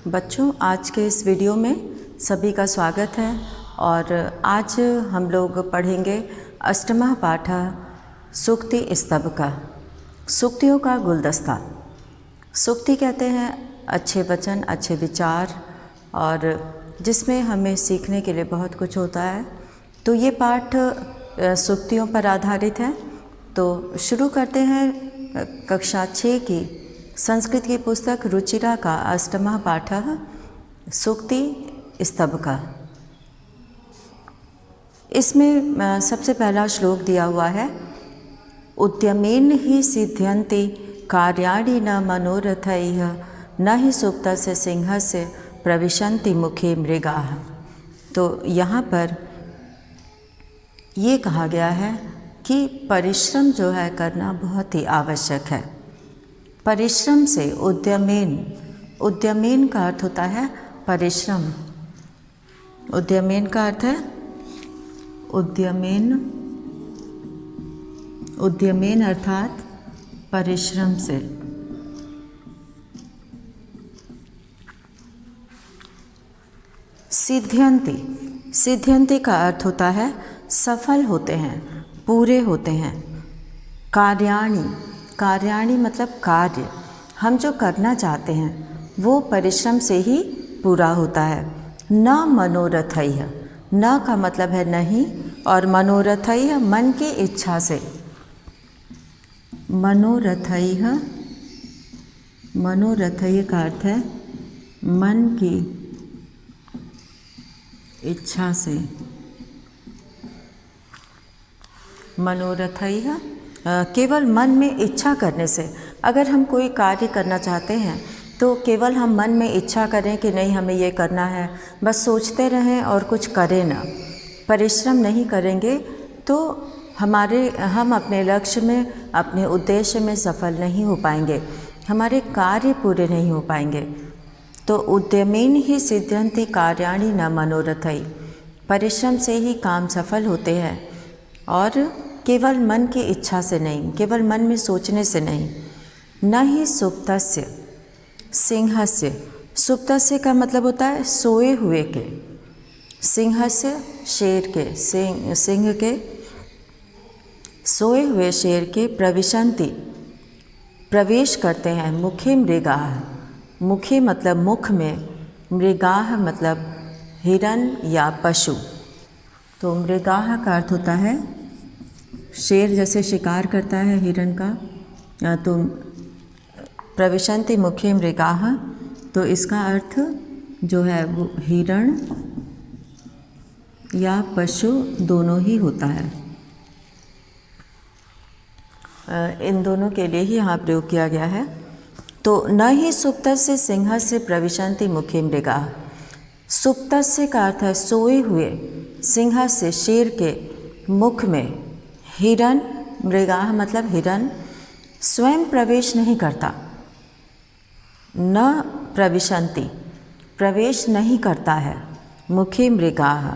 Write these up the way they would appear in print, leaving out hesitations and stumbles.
बच्चों, आज के इस वीडियो में सभी का स्वागत है और आज हम लोग पढ़ेंगे अष्टमः पाठः सूक्ति स्तबकः, सूक्तियों का गुलदस्ता। सूक्ति कहते हैं अच्छे वचन, अच्छे विचार और जिसमें हमें सीखने के लिए बहुत कुछ होता है। तो ये पाठ सूक्तियों पर आधारित है। तो शुरू करते हैं कक्षा 6 की संस्कृत की पुस्तक रुचिरा का अष्टमः पाठः सूक्ति स्तबकः। इसमें सबसे पहला श्लोक दिया हुआ है, उद्यमेन ही सिद्ध्यन्ति कार्याणि न मनोरथैः न हि सुप्तस्य सिंहस्य प्रविशन्ति मुखे मृगाः। तो यहाँ पर ये कहा गया है कि परिश्रम जो है करना बहुत ही आवश्यक है। परिश्रम से उद्यमेन का अर्थ होता है परिश्रम। उद्यमेन का अर्थ है उद्यमेन अर्थात परिश्रम से। सिद्ध्यन्ति का अर्थ होता है सफल होते हैं, पूरे होते हैं। कार्याणि मतलब कार्य, हम जो करना चाहते हैं वो परिश्रम से ही पूरा होता है। न मनोरथैः, न का मतलब है नहीं, और मनोरथैः मन की इच्छा से। मनोरथैः का अर्थ है मन की इच्छा से। मनोरथैः केवल मन में इच्छा करने से। अगर हम कोई कार्य करना चाहते हैं तो केवल हम मन में इच्छा करें कि नहीं हमें ये करना है, बस सोचते रहें और कुछ करें ना, परिश्रम नहीं करेंगे तो हम अपने लक्ष्य में, अपने उद्देश्य में सफल नहीं हो पाएंगे, हमारे कार्य पूरे नहीं हो पाएंगे। तो उद्यमेन ही सिद्ध्यन्ति कार्याणि न मनोरथैः, परिश्रम से ही काम सफल होते हैं और केवल मन की इच्छा से नहीं, केवल मन में सोचने से नहीं। न ही सुप्तस्य सिंहस्य, सुप्तस्य का मतलब होता है सोए हुए के, सिंहस्य शेर के, सिंह के, सोए हुए शेर के प्रविशन्ति प्रवेश करते हैं मुखे मृगाः, मुखे मतलब मुख में, मृगाः मतलब हिरण या पशु। तो मृगाः का अर्थ होता है शेर जैसे शिकार करता है हिरण का, तो प्रविशन्ति मुखे मृगाः, तो इसका अर्थ जो है वो हिरण या पशु दोनों ही होता है। इन दोनों के लिए ही यहाँ प्रयोग किया गया है। तो न ही सुप्तस्य सिंहस्य प्रविशन्ति मुखे मृगाः, सुप्तस्य का अर्थ है सोए हुए, सिंह से शेर के मुख में, हिरण मृगाः मतलब हिरण स्वयं प्रवेश नहीं करता। न प्रविशन्ति प्रवेश नहीं करता है, मुखे मृगाः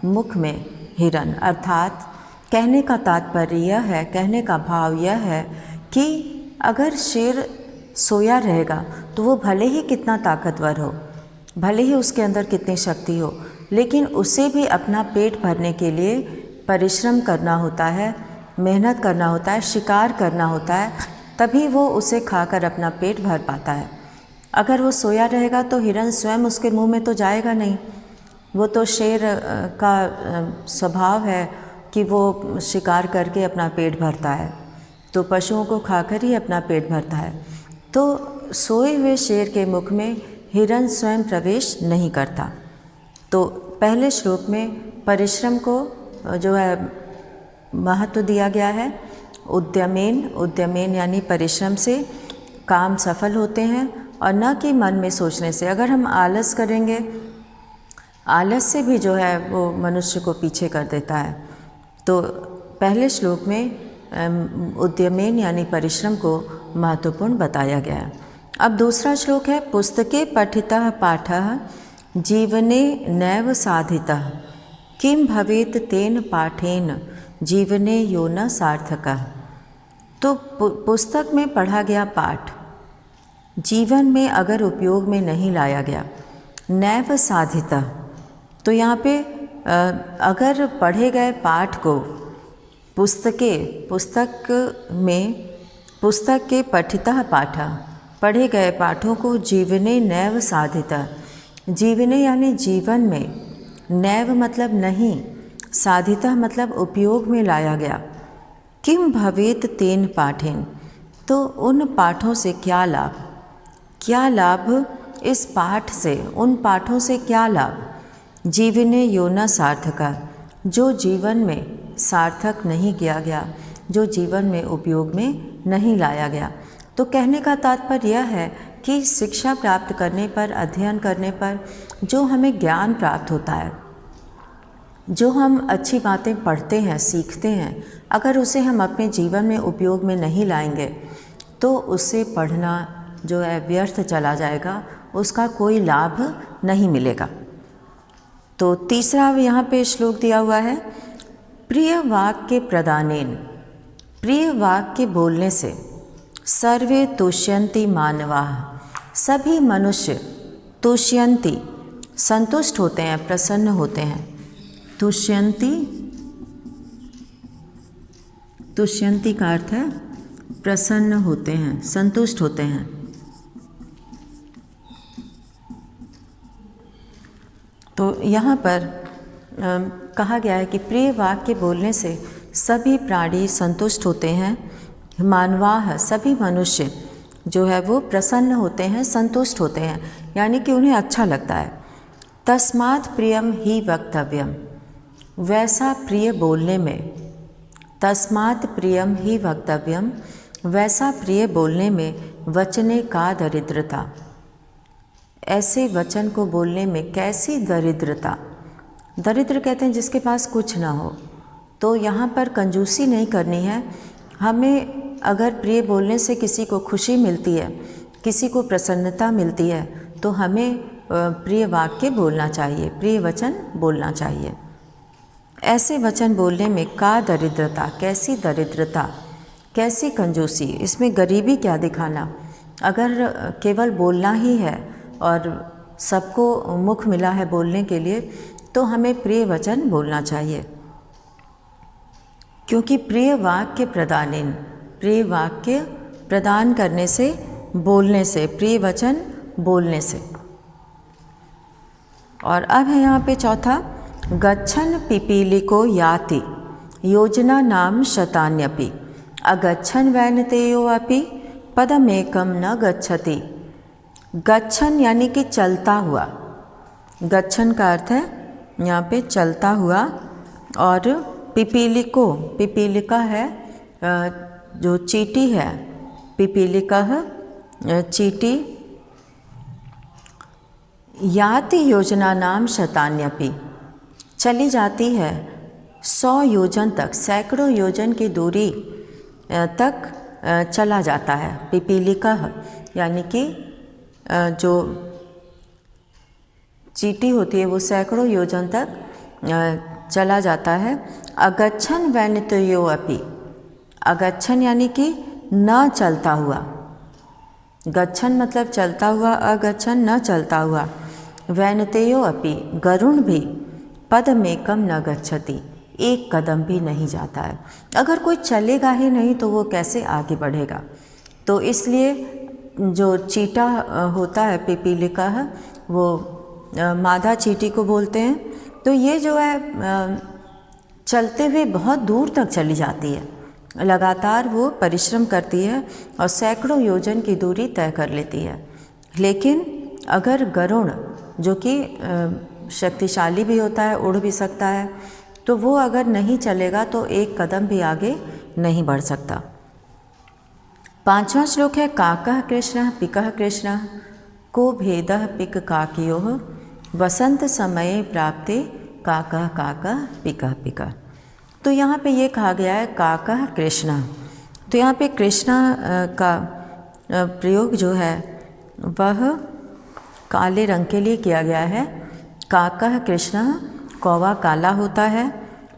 मुख में हिरण। अर्थात कहने का तात्पर्य यह है, कहने का भाव यह है कि अगर शेर सोया रहेगा तो वो भले ही कितना ताकतवर हो, भले ही उसके अंदर कितनी शक्ति हो, लेकिन उसे भी अपना पेट भरने के लिए परिश्रम करना होता है, मेहनत करना होता है, शिकार करना होता है, तभी वो उसे खाकर अपना पेट भर पाता है। अगर वो सोया रहेगा तो हिरण स्वयं उसके मुंह में तो जाएगा नहीं। वो तो शेर का स्वभाव है कि वो शिकार करके अपना पेट भरता है, तो पशुओं को खाकर ही अपना पेट भरता है। तो सोए हुए शेर के मुख में हिरण स्वयं प्रवेश नहीं करता। तो पहले श्लोक में परिश्रम को जो है महत्व दिया गया है। उद्यमेन यानी परिश्रम से काम सफल होते हैं और न कि मन में सोचने से। अगर हम आलस करेंगे, आलस से भी जो है वो मनुष्य को पीछे कर देता है। तो पहले श्लोक में उद्यमेन यानी परिश्रम को महत्वपूर्ण बताया गया है। अब दूसरा श्लोक है, पुस्तके पठितः पाठः जीवने नैव साधितः किम भवेत तेन पाठेन जीवने यो न सार्थकः। तो पुस्तक में पढ़ा गया पाठ जीवन में अगर उपयोग में नहीं लाया गया, नैव साधिता, तो यहाँ पे अगर पढ़े गए पाठ को पुस्तक के पठितः पाठा, पढ़े गए पाठों को जीवने नैव साधिता, जीवने यानी जीवन में, नैव मतलब नहीं, साधिता मतलब उपयोग में लाया गया। किम भवेत तेन पाठेन, तो उन पाठों से क्या लाभ, क्या लाभ इस पाठ से, उन पाठों से क्या लाभ। जीवने योना सार्थका, जो जीवन में सार्थक नहीं किया गया, जो जीवन में उपयोग में नहीं लाया गया। तो कहने का तात्पर्य यह है कि शिक्षा प्राप्त करने पर, अध्ययन करने पर जो हमें ज्ञान प्राप्त होता है, जो हम अच्छी बातें पढ़ते हैं, सीखते हैं, अगर उसे हम अपने जीवन में उपयोग में नहीं लाएंगे तो उससे पढ़ना जो है व्यर्थ चला जाएगा, उसका कोई लाभ नहीं मिलेगा। तो तीसरा यहाँ पे श्लोक दिया हुआ है, प्रिय वाक्य प्रदानेन, प्रिय वाक्य बोलने से, सर्वे तुष्यन्ति मानवाः, सभी मनुष्य, तुष्यन्ति संतुष्ट होते हैं, प्रसन्न होते हैं। तुष्यन्ति, तुष्यन्ति का अर्थ है प्रसन्न होते हैं, संतुष्ट होते हैं। तो यहाँ पर कहा गया है कि प्रिय वाक्य बोलने से सभी प्राणी संतुष्ट होते हैं। मानवाः, सभी मनुष्य जो है वो प्रसन्न होते हैं, संतुष्ट होते हैं, यानी कि उन्हें अच्छा लगता है। तस्मात् प्रियम ही वक्तव्यम, वैसा प्रिय बोलने में, तस्मात् प्रियम ही वक्तव्यम, वैसा प्रिय बोलने में, वचने का दरिद्रता, ऐसे वचन को बोलने में कैसी दरिद्रता। दरिद्र कहते हैं जिसके पास कुछ ना हो। तो यहाँ पर कंजूसी नहीं करनी है। हमें अगर प्रिय बोलने से किसी को खुशी मिलती है, किसी को प्रसन्नता मिलती है, तो हमें प्रिय वाक्य बोलना चाहिए, प्रिय वचन बोलना चाहिए। ऐसे वचन बोलने में का दरिद्रता, कैसी दरिद्रता, कैसी कंजूसी, इसमें गरीबी क्या दिखाना। अगर केवल बोलना ही है और सबको मुख मिला है बोलने के लिए, तो हमें प्रिय वचन बोलना चाहिए। क्योंकि प्रिय वाक्य प्रदानेन, प्रिय वाक्य प्रदान करने से, बोलने से, प्रिय वचन बोलने से। और अब है यहाँ पे चौथा, गच्छन पिपीलिको याति योजना नाम शतान्यपि अगच्छन वैनतेयो अपि पदमेकम न गच्छति। गच्छन यानी कि चलता हुआ, गच्छन का अर्थ है यहाँ पे चलता हुआ, और पिपीलिको, पिपीलिका है जो चींटी है, पिपीलिका है चींटी। याति योजना नाम शतान्यपि, चली जाती है 100 योजन तक, सैकड़ों योजन की दूरी तक चला जाता है। पिपीलिका यानी कि जो चींटी होती है वो सैकड़ों योजन तक चला जाता है। अगच्छन वैनतयो अपि, अगच्छन यानी कि न चलता हुआ, गच्छन मतलब चलता हुआ, अगच्छन न चलता हुआ, वैनतेयो अपि गरुण भी, पदमेकम न गच्छति, एक कदम भी नहीं जाता है। अगर कोई चलेगा ही नहीं तो वो कैसे आगे बढ़ेगा। तो इसलिए जो चींटा होता है, पिपीलिका है, वो मादा चींटी को बोलते हैं। तो ये जो है चलते हुए बहुत दूर तक चली जाती है, लगातार वो परिश्रम करती है और सैकड़ों योजन की दूरी तय कर लेती है। लेकिन अगर गरुड़ जो कि शक्तिशाली भी होता है, उड़ भी सकता है, तो वो अगर नहीं चलेगा तो एक कदम भी आगे नहीं बढ़ सकता। 5वां श्लोक है, काकः कृष्णः पिकः कृष्णः को भेदः पिक काकयोः वसंत समये प्राप्ते काकः काकः पिकः पिकः। तो यहाँ पे ये कहा गया है काकः कृष्णः। तो यहाँ पे कृष्णा का प्रयोग जो है वह काले रंग के लिए किया गया है। काकः कृष्णः, कौवा काला होता है,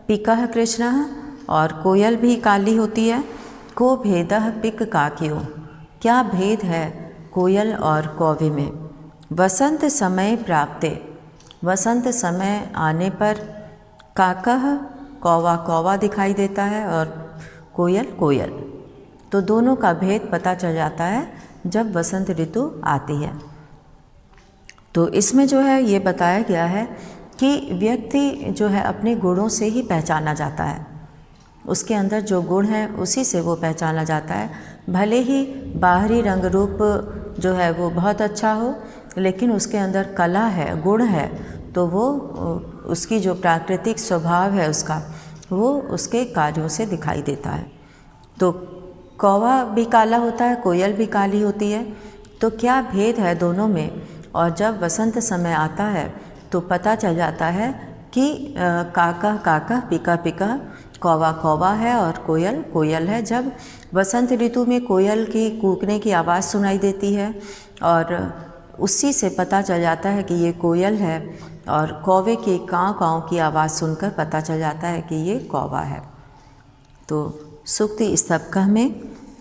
पिकः कृष्णः और कोयल भी काली होती है। को भेदः पिक काकयो, क्या भेद है कोयल और कौवे में। वसंत समय प्राप्ते, वसंत समय आने पर काकः कौवा कौवा दिखाई देता है और कोयल कोयल। तो दोनों का भेद पता चल जाता है जब वसंत ऋतु आती है। तो इसमें जो है ये बताया गया है कि व्यक्ति जो है अपने गुणों से ही पहचाना जाता है, उसके अंदर जो गुण है उसी से वो पहचाना जाता है। भले ही बाहरी रंग रूप जो है वो बहुत अच्छा हो, लेकिन उसके अंदर कला है, गुण है, तो वो उसकी जो प्राकृतिक स्वभाव है उसका, वो उसके कार्यों से दिखाई देता है। तो कौवा भी काला होता है, कोयल भी काली होती है। तो क्या भेद है दोनों में? और जब वसंत समय आता है तो पता चल जाता है कि काका काका पिका पिका, कौवा कौवा है और कोयल कोयल है। जब वसंत ऋतु में कोयल की कूकने की आवाज़ सुनाई देती है और उसी से पता चल जाता है कि ये कोयल है, और कौवे की काँव काँव की आवाज़ सुनकर पता चल जाता है कि ये कौवा है। तो सूक्ति सप्ताह में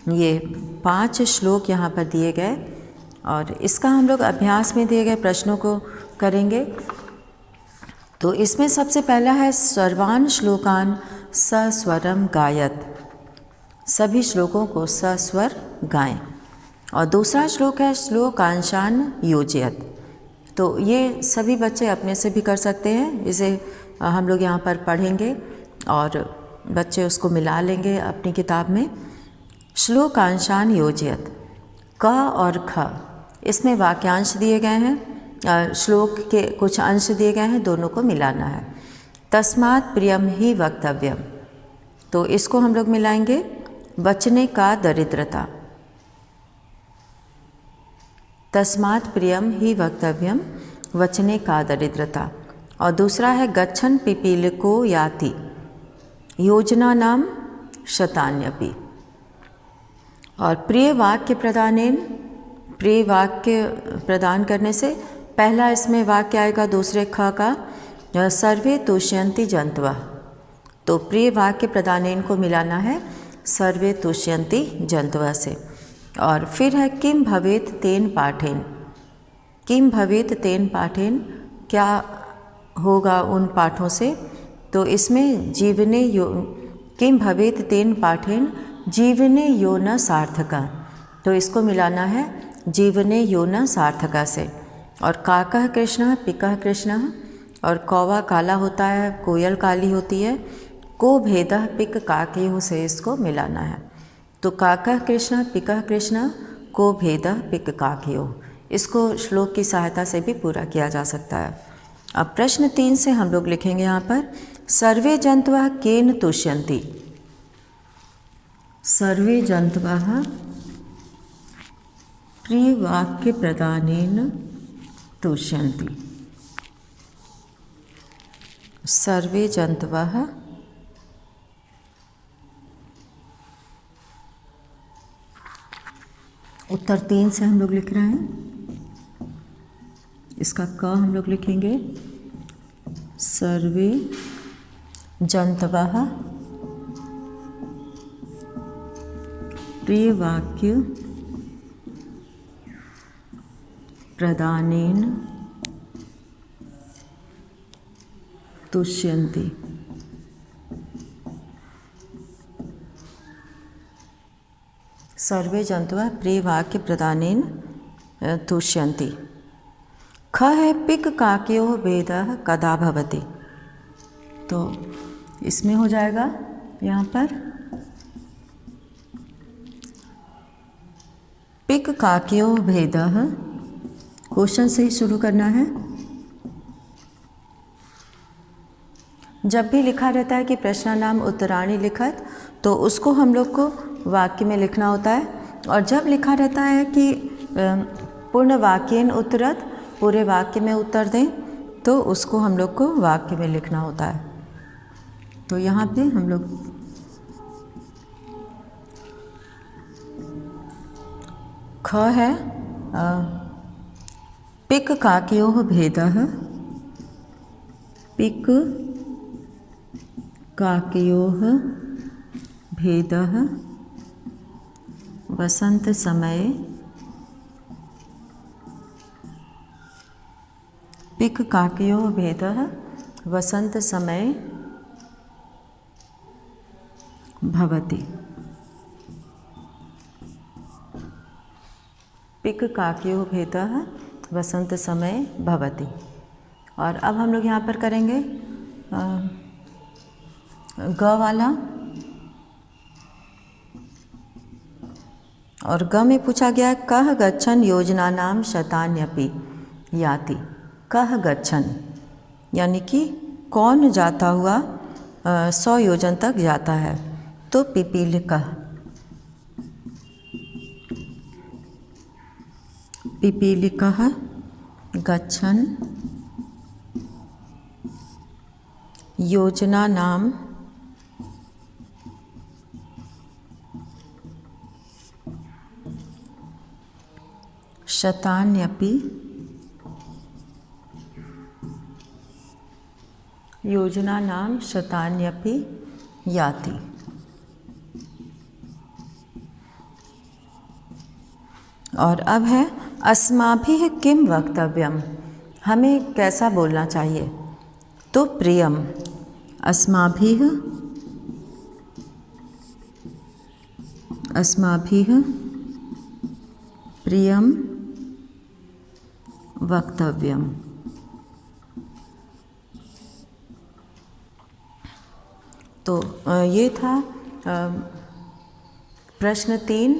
ये 5 श्लोक यहाँ पर दिए गए और इसका हम लोग अभ्यास में दिए गए प्रश्नों को करेंगे। तो इसमें सबसे पहला है सर्वान श्लोकान सस्वरम गायत, सभी श्लोकों को सस्वर गाएं। और दूसरा श्लोक है श्लोकांशान योजयत। तो ये सभी बच्चे अपने से भी कर सकते हैं, इसे हम लोग यहाँ पर पढ़ेंगे और बच्चे उसको मिला लेंगे अपनी किताब में। श्लोकांशान योजयत, क और ख, इसमें वाक्यांश दिए गए हैं, श्लोक के कुछ अंश दिए गए हैं, दोनों को मिलाना है। तस्मात् प्रियम ही वक्तव्यम, तो इसको हम लोग मिलाएंगे। वचने का दरिद्रता, तस्मात् प्रियम ही वक्तव्यम, वचने का दरिद्रता। और दूसरा है गच्छन पिपीलिको याति, योजना नाम शतान्यपि। और प्रिय वाक्य प्रदानेन, प्रिय वाक्य प्रदान करने से पहला इसमें वाक्य आएगा दूसरे ख का, सर्वे तुष्यन्ति जन्तवः। तो प्रिय वाक्य प्रदानेन को मिलाना है सर्वे तुष्यन्ति जन्तवः से। और फिर है किम भवेत तेन पाठेन, किम भवेत तेन पाठेन, क्या होगा उन पाठों से। तो इसमें जीवने यो, किम भवेत तेन पाठेन जीवने यो न सार्थका, तो इसको मिलाना है जीवने यो न सार्थका से। और काकः कृष्णः पिकः कृष्णः, और कौवा काला होता है, कोयल काली होती है, को भेदः पिक काकयोः से इसको मिलाना है। तो काकः कृष्णः पिकः कृष्णः को भेदः पिक काकयोः, इसको श्लोक की सहायता से भी पूरा किया जा सकता है। अब प्रश्न 3 से हम लोग लिखेंगे यहाँ पर, सर्वे जन्तवः केन तुष्यन्ति, सर्वे जन्तवः प्रिय वाक्य प्रदानेन तुष्यन्ति, सर्वे जन्तवः उत्तर 3 से हम लोग लिख रहे हैं। इसका क हम लोग लिखेंगे सर्वे जन्तवः प्रिय वाक्य प्रदानेन तुष्यन्ति। सर्वे जन्तवः प्रिय वाक्य प्रदानेन तुष्यन्ति। ख है पिक काकयोः भेदः कदा भवति, तो इसमें हो जाएगा यहाँ पर पिक काकयोः भेदः, क्वेश्चन से ही शुरू करना है। जब भी लिखा रहता है कि प्रश्नानाम उत्तराणि लिखत, तो उसको हम लोग को वाक्य में लिखना होता है। और जब लिखा रहता है कि पूर्ण वाक्येन उत्तरत, पूरे वाक्य में उत्तर दें, तो उसको हम लोग को वाक्य में लिखना होता है। तो यहाँ पे हम लोग ख है पिक काकयोः भेदः, पिक काकयोः भेदः वसंत समये पिक काकयोः भेदः वसंत समय भवति। पिक काकयोः भेदः वसंत समय भवति। और अब हम लोग यहाँ पर करेंगे ग वाला। और ग में पूछा गया कह गच्छन योजनानां शतान्यपि याति। कह गच्छन यानी कि कौन जाता हुआ 100 योजन तक जाता है। तो पिपीलिकः, पिपीलिकः गच्छन् योजनानां शतान्यपि योजनानां शतान्यपि याति। और अब है अस्माभिः किं वक्तव्यम, हमें कैसा बोलना चाहिए। तो प्रियम, अस्माभिः प्रियम वक्तव्यम। तो ये था प्रश्न 3।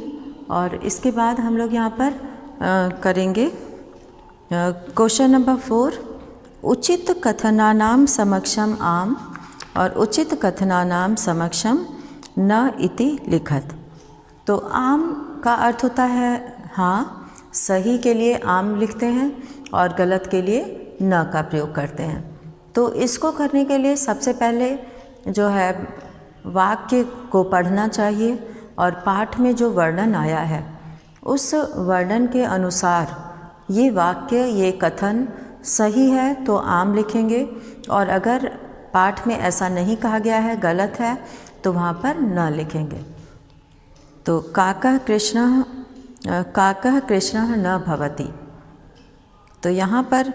और इसके बाद हम लोग यहाँ पर करेंगे क्वेश्चन नंबर 4। उचित कथनानां समक्षम आम और उचित कथनानां समक्षम न इति लिखत। तो आम का अर्थ होता है हाँ, सही के लिए आम लिखते हैं और गलत के लिए न का प्रयोग करते हैं। तो इसको करने के लिए सबसे पहले जो है वाक्य को पढ़ना चाहिए और पाठ में जो वर्णन आया है उस वर्णन के अनुसार ये वाक्य, ये कथन सही है तो आम लिखेंगे, और अगर पाठ में ऐसा नहीं कहा गया है, गलत है, तो वहाँ पर न लिखेंगे। तो काकः कृष्णः न भवति। तो यहाँ पर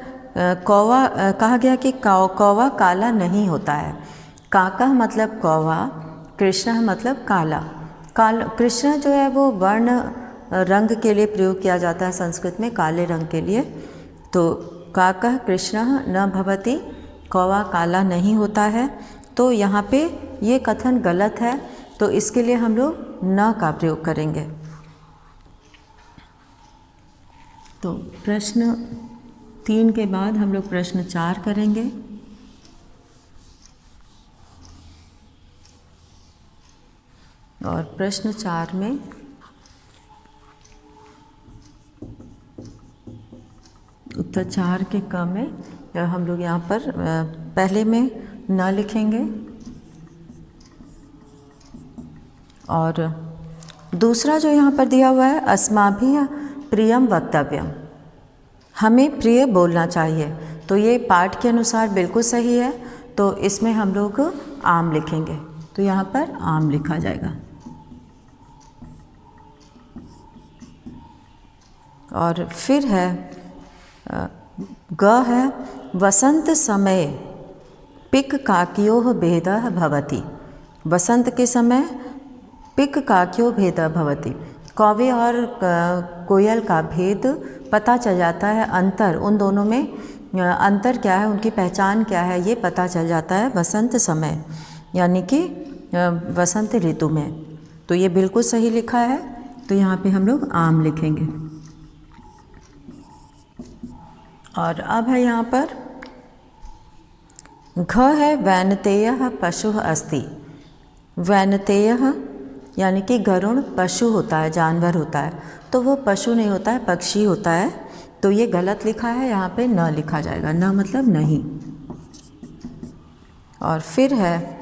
कौवा कहा गया कि कौवा काला नहीं होता है। काकः मतलब कौवा, कृष्णः मतलब काला। कृष्ण जो है वो वर्ण रंग के लिए प्रयोग किया जाता है संस्कृत में, काले रंग के लिए। तो काकः कृष्णः न भवति, कौवा काला नहीं होता है। तो यहाँ पे ये कथन गलत है, तो इसके लिए हम लोग न का प्रयोग करेंगे। तो प्रश्न 3 के बाद हम लोग प्रश्न 4 करेंगे। और प्रश्न 4 में उत्तर 4 के क में हम लोग यहाँ पर पहले में न लिखेंगे और दूसरा जो यहाँ पर दिया हुआ है अस्माभिः प्रियम वक्तव्यम, हमें प्रिय बोलना चाहिए। तो ये पाठ के अनुसार बिल्कुल सही है, तो इसमें हम लोग आम लिखेंगे। तो यहाँ पर आम लिखा जाएगा। और फिर है ग है वसंत समय पिक काकयोः भेदः भवति। वसंत के समय पिक काकयोः भेदः भवति, कौवे और कोयल का भेद पता चल जाता है। अंतर, उन दोनों में अंतर क्या है, उनकी पहचान क्या है, ये पता चल जाता है वसंत समय, यानी कि वसंत ऋतु में। तो ये बिल्कुल सही लिखा है, तो यहाँ पे हम लोग आम लिखेंगे। और अब है यहाँ पर घ है वैनतेयः पशुः अस्ति। वैनतेयः यानी कि गरुड़ पशु होता है, जानवर होता है, तो वो पशु नहीं होता है, पक्षी होता है। तो ये गलत लिखा है, यहाँ पे न लिखा जाएगा। न मतलब नहीं। और फिर है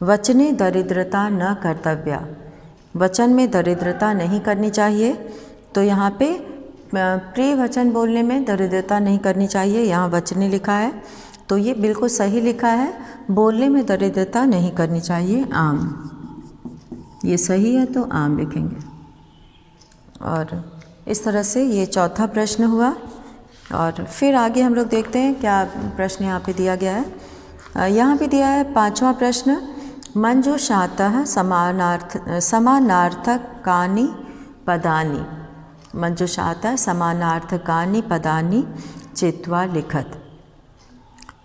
वचने दरिद्रता न कर्तव्या। वचन में दरिद्रता नहीं करनी चाहिए। तो यहाँ पे प्रिय वचन बोलने में दरिद्रता नहीं करनी चाहिए, यहाँ वचने लिखा है, तो ये बिल्कुल सही लिखा है। बोलने में दरिद्रता नहीं करनी चाहिए, आम। ये सही है तो आम लिखेंगे। और इस तरह से ये चौथा प्रश्न हुआ। और फिर आगे हम लोग देखते हैं क्या प्रश्न यहाँ पे दिया गया है। यहाँ पे दिया है 5वां प्रश्न, मंजूषातः समानार्थकानि पदानि, मंजूषातः समानार्थकानि पदानि चित्वा लिखत।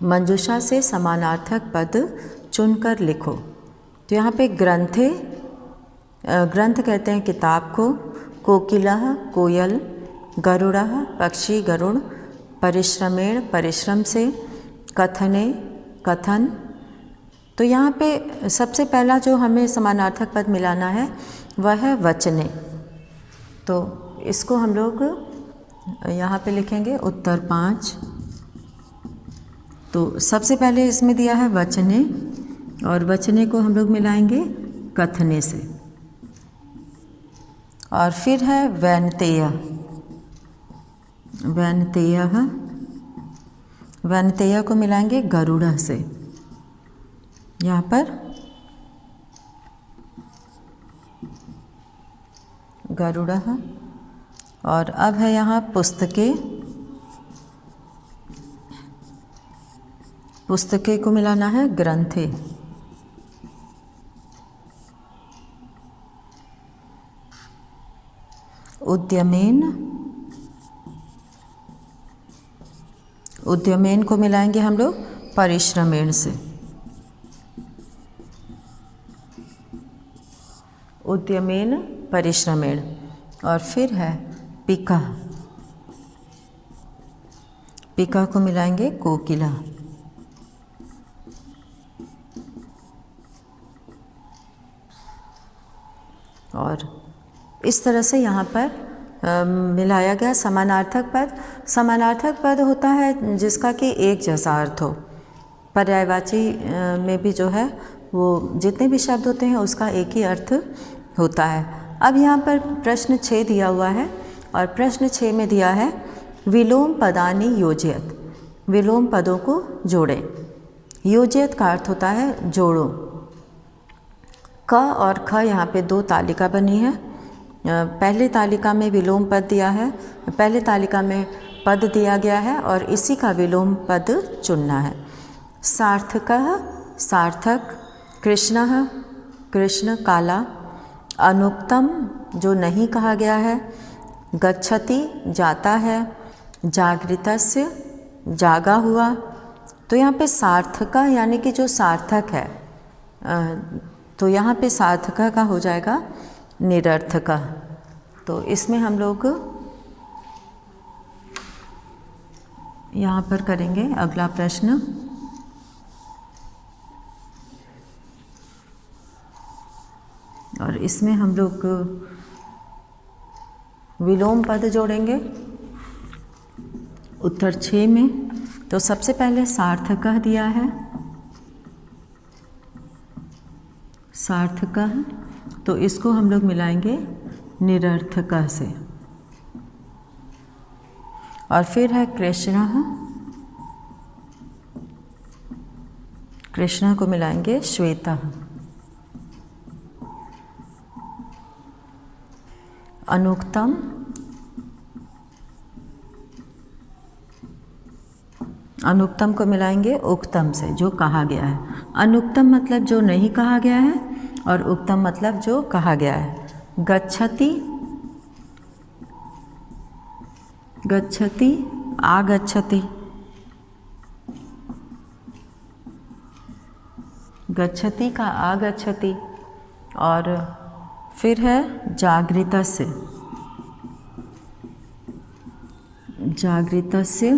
मंजूषा से समानार्थक पद चुनकर लिखो। तो यहाँ पे ग्रंथे, ग्रंथ कहते हैं किताब को, कोकिलः कोयल, गरुड़ः पक्षी गरुड़, परिश्रमेण परिश्रम से, कथने कथन। तो यहाँ पे सबसे पहला जो हमें समानार्थक पद मिलाना है वह है वचने। तो इसको हम लोग यहाँ पे लिखेंगे उत्तर 5। तो सबसे पहले इसमें दिया है वचने, और वचने को हम लोग मिलाएंगे कथने से। और फिर है वैनतेय, वैनतेयः, वैनतेय को मिलाएंगे गरुड़ से। यहाँ पर गरुड़ः। और अब है यहाँ पुस्तके, पुस्तके को मिलाना है ग्रंथे। उद्यमेन, उद्यमेन को मिलाएंगे हम लोग परिश्रमेण से। उद्यमेन परिश्रमेण। और फिर है पिका, पिका को मिलाएंगे कोकिला। और इस तरह से यहाँ पर मिलाया गया समानार्थक पद। समानार्थक पद होता है जिसका कि एक जैसा अर्थ हो। पर्यायवाची में भी जो है वो जितने भी शब्द होते हैं उसका एक ही अर्थ होता है। अब यहाँ पर प्रश्न 6 दिया हुआ है, और प्रश्न 6 में दिया है विलोम पदानि योजयत, विलोम पदों को जोड़ें। योजयत का अर्थ होता है जोड़ो। क और ख यहाँ पे 2 तालिका बनी है। पहले तालिका में विलोम पद दिया है, पहले तालिका में पद दिया गया है और इसी का विलोम पद चुनना है। सार्थकः सार्थक, कृष्णः कृष्ण काला, अनुक्तम जो नहीं कहा गया है, गच्छति जाता है, जागृतस्य जागा हुआ। तो यहाँ पे सार्थका यानी कि जो सार्थक है, तो यहाँ पे सार्थका का हो जाएगा निरर्थका। तो इसमें हम लोग यहाँ पर करेंगे अगला प्रश्न। और इसमें हम लोग विलोम पद जोड़ेंगे उत्तर 6 में। तो सबसे पहले सार्थकः दिया है, सार्थकः, तो इसको हम लोग मिलाएंगे निरर्थकः से। और फिर है कृष्णः, कृष्ण को मिलाएंगे श्वेतः। अनुक्तम, अनुक्तम को मिलाएंगे उक्तम से, जो कहा गया है। अनुक्तम मतलब जो नहीं कहा गया है, और उक्तम मतलब जो कहा गया है। गच्छति, गच्छति आगच्छति, गच्छति का आगच्छति। और फिर है जागृतस्य, जागृतस्य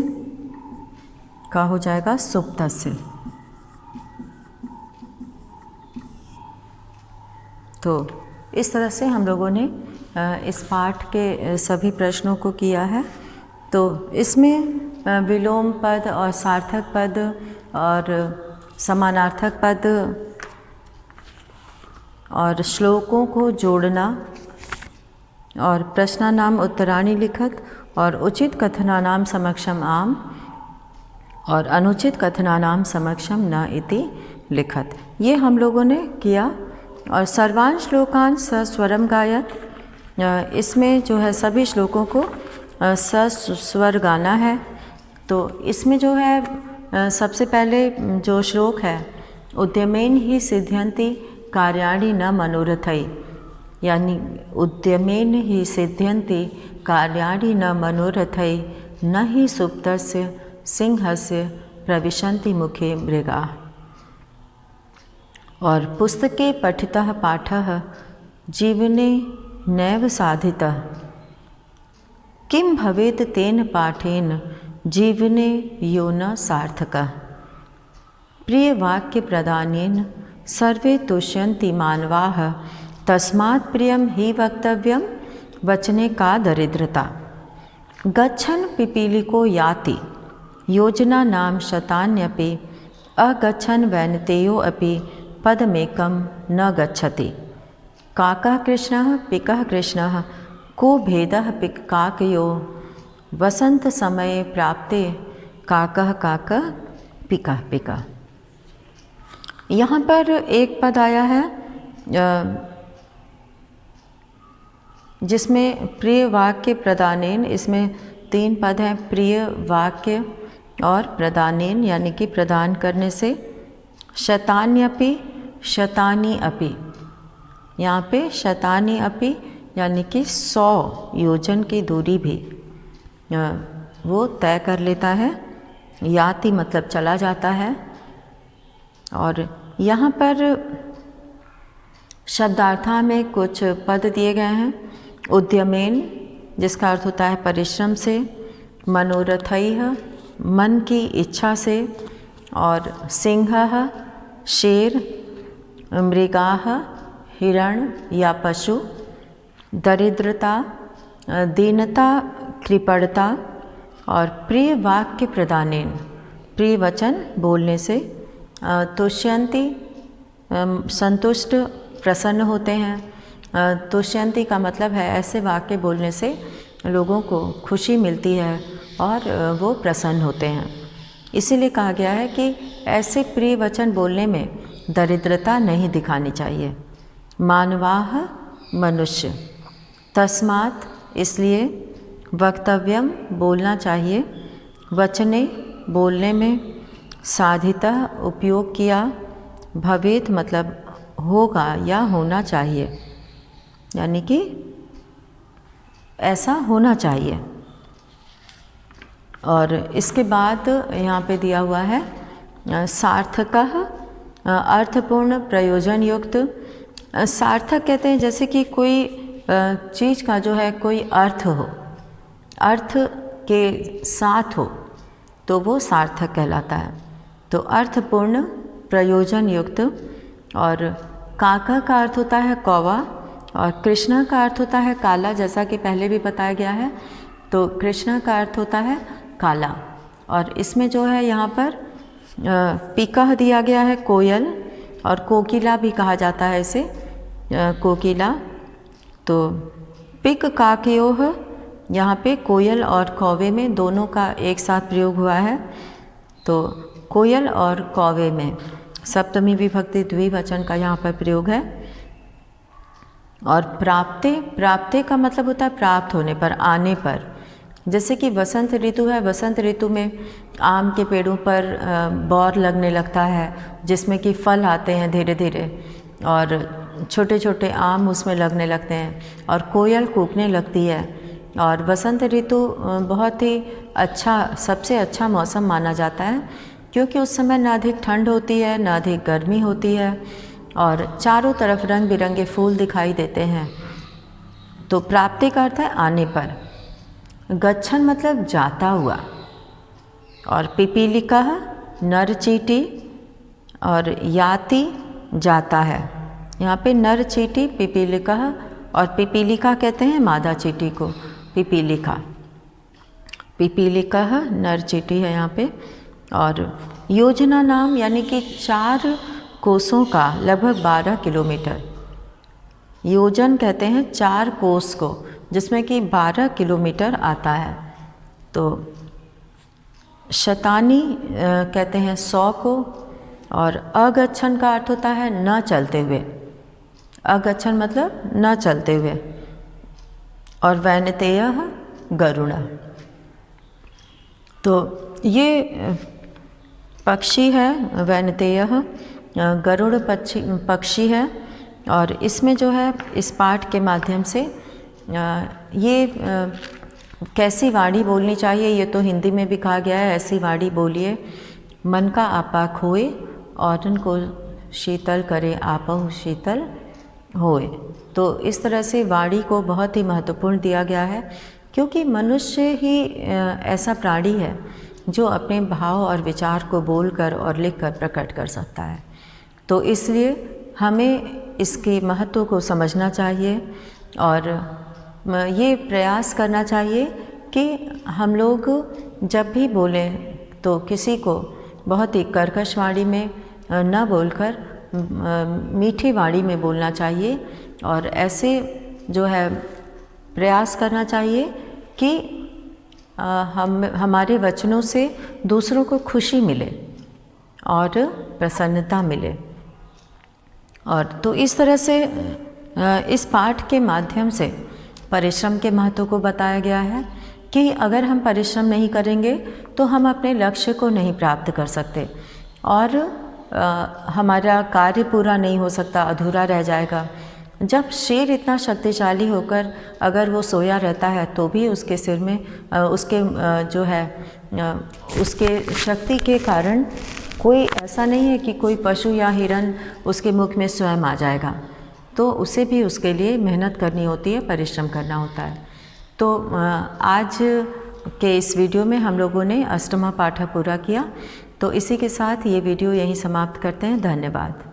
का हो जाएगा सुप्तस्य। तो इस तरह से हम लोगों ने इस पाठ के सभी प्रश्नों को किया है। तो इसमें विलोम पद और सार्थक पद और समानार्थक पद और श्लोकों को जोड़ना, और प्रश्नानाम उत्तराणि लिखत, और उचित कथनानाम समक्षम आम, और अनुचित कथनानाम समक्षम न इति लिखत। ये हम लोगों ने किया। और सर्वान श्लोकान सस्वरम गायत, इसमें जो है सभी श्लोकों को सस्वर गाना है। तो इसमें जो है सबसे पहले जो श्लोक है, उद्यमेन ही सिद्ध्यन्ति कार्याणि न मनोरथै, यानी उद्यमेन ही सिद्ध्यन्ति कार्याणि न मनोरथै न ही सुप्तस्य सिंहस्य प्रविशन्ति मुखे मृगाः। और पुस्तके पठितः पाठः जीवने नैव साधितः, किं भवेत् तेन पाठेन जीवने यो न सार्थकः। प्रिय वाक्य प्रदानेन सर्वे तुष्यन्ति मानवाः, तस्मात् प्रियं हि वक्तव्यं वचने का दरिद्रता। गच्छन् पिपीलिको याति योजना नाम शतान्यपि, अगच्छन् वैनतेयो अपि पदमेकं न गच्छति। काकः कृष्णः पिकः कृष्णः, को भेदः पिक काकयो, वसंत समये प्राप्ते काकः काकः पिकः पिकः। यहाँ पर एक पद आया है जिसमें प्रिय वाक्य प्रदानेन, इसमें 3 पद हैं, प्रिय वाक्य और प्रदानेन यानी कि प्रदान करने से, शतान्यपि शतानी अपि, यहाँ पे शतानी अपि यानी कि 100 योजन की दूरी भी वो तय कर लेता है। याति मतलब चला जाता है। और यहाँ पर शब्दार्था में कुछ पद दिए गए हैं। उद्यमेन जिसका अर्थ होता है परिश्रम से, मनोरथैः मन की इच्छा से, और सिंहः शेर, मृगाः हिरण या पशु, दरिद्रता दीनता कृपणता, और प्रिय वाक्य प्रदानेन प्रिय वचन बोलने से, तुष्यन्ति संतुष्ट प्रसन्न होते हैं। तुष्यन्ति का मतलब है ऐसे वाक्य बोलने से लोगों को खुशी मिलती है और वो प्रसन्न होते हैं। इसीलिए कहा गया है कि ऐसे प्रिय वचन बोलने में दरिद्रता नहीं दिखानी चाहिए। मानवाः मनुष्य, तस्मात् इसलिए, वक्तव्यम बोलना चाहिए, वचने बोलने में, साधितः उपयोग किया, भवेत मतलब होगा या होना चाहिए, यानी कि ऐसा होना चाहिए। और इसके बाद यहाँ पे दिया हुआ है सार्थकः, अर्थपूर्ण प्रयोजन युक्त। सार्थक कहते हैं जैसे कि कोई चीज़ का जो है कोई अर्थ हो, अर्थ के साथ हो तो वो सार्थक कहलाता है। तो अर्थपूर्ण प्रयोजन युक्त। और काका का अर्थ होता है कौवा, और कृष्णा का अर्थ होता है काला, जैसा कि पहले भी बताया गया है। तो कृष्णा का अर्थ होता है काला। और इसमें जो है यहाँ पर पिकह दिया गया है कोयल, और कोकिला भी कहा जाता है इसे, कोकिला। तो पिक काकयोः, यहाँ पे कोयल और कौवे में दोनों का एक साथ प्रयोग हुआ है। तो कोयल और कौवे में सप्तमी विभक्ति द्विवचन का यहाँ पर प्रयोग है। और प्राप्ते, प्राप्ते का मतलब होता है प्राप्त होने पर, आने पर। जैसे कि वसंत ऋतु है, वसंत ऋतु में आम के पेड़ों पर बौर लगने लगता है, जिसमें कि फल आते हैं धीरे धीरे, और छोटे छोटे आम उसमें लगने लगते हैं, और कोयल कूकने लगती है। और वसंत ऋतु बहुत ही अच्छा, सबसे अच्छा मौसम माना जाता है, क्योंकि उस समय ना अधिक ठंड होती है ना अधिक गर्मी होती है, और चारों तरफ रंग बिरंगे फूल दिखाई देते हैं। तो प्राप्ति का अर्थ है आने पर। गच्छन मतलब जाता हुआ। और पिपीलिका नर चींटी, और याति जाता है। यहाँ पे नर चींटी पिपीलिका, और पिपीलिका कहते हैं मादा चींटी को, पिपीलिका। पिपीलिका नर चींटी है यहाँ पे। और योजना नाम यानी कि 4 कोसों का लगभग 12 किलोमीटर। योजन कहते हैं 4 कोस को, जिसमें कि 12 किलोमीटर आता है। तो शतानी कहते हैं 100 को। और अगच्छन का अर्थ होता है न चलते हुए, अगच्छन मतलब न चलते हुए। और वैनतेयः गरुड़। तो ये पक्षी है वैनतेयः, गरुड़ पक्षी है। और इसमें जो है इस पाठ के माध्यम से ये कैसी वाणी बोलनी चाहिए ये तो हिंदी में भी कहा गया है, ऐसी वाणी बोलिए मन का आपा खोए और उनको शीतल करे आपहु शीतल होए। तो इस तरह से वाणी को बहुत ही महत्वपूर्ण दिया गया है, क्योंकि मनुष्य ही ऐसा प्राणी है जो अपने भाव और विचार को बोलकर और लिखकर प्रकट कर सकता है। तो इसलिए हमें इसके महत्व को समझना चाहिए और ये प्रयास करना चाहिए कि हम लोग जब भी बोलें तो किसी को बहुत ही कर्कश वाणी में न बोलकर मीठी वाणी में बोलना चाहिए। और ऐसे जो है प्रयास करना चाहिए कि हमारे वचनों से दूसरों को खुशी मिले और प्रसन्नता मिले। और तो इस तरह से इस पाठ के माध्यम से परिश्रम के महत्व को बताया गया है कि अगर हम परिश्रम नहीं करेंगे तो हम अपने लक्ष्य को नहीं प्राप्त कर सकते और हमारा कार्य पूरा नहीं हो सकता, अधूरा रह जाएगा। जब शेर इतना शक्तिशाली होकर अगर वो सोया रहता है तो भी उसके सिर में उसके जो है उसके शक्ति के कारण कोई ऐसा नहीं है कि कोई पशु या हिरन उसके मुख में स्वयं आ जाएगा। तो उसे भी उसके लिए मेहनत करनी होती है, परिश्रम करना होता है। तो आज के इस वीडियो में हम लोगों ने अष्टमा पाठ पूरा किया। तो इसी के साथ ये वीडियो यहीं समाप्त करते हैं। धन्यवाद।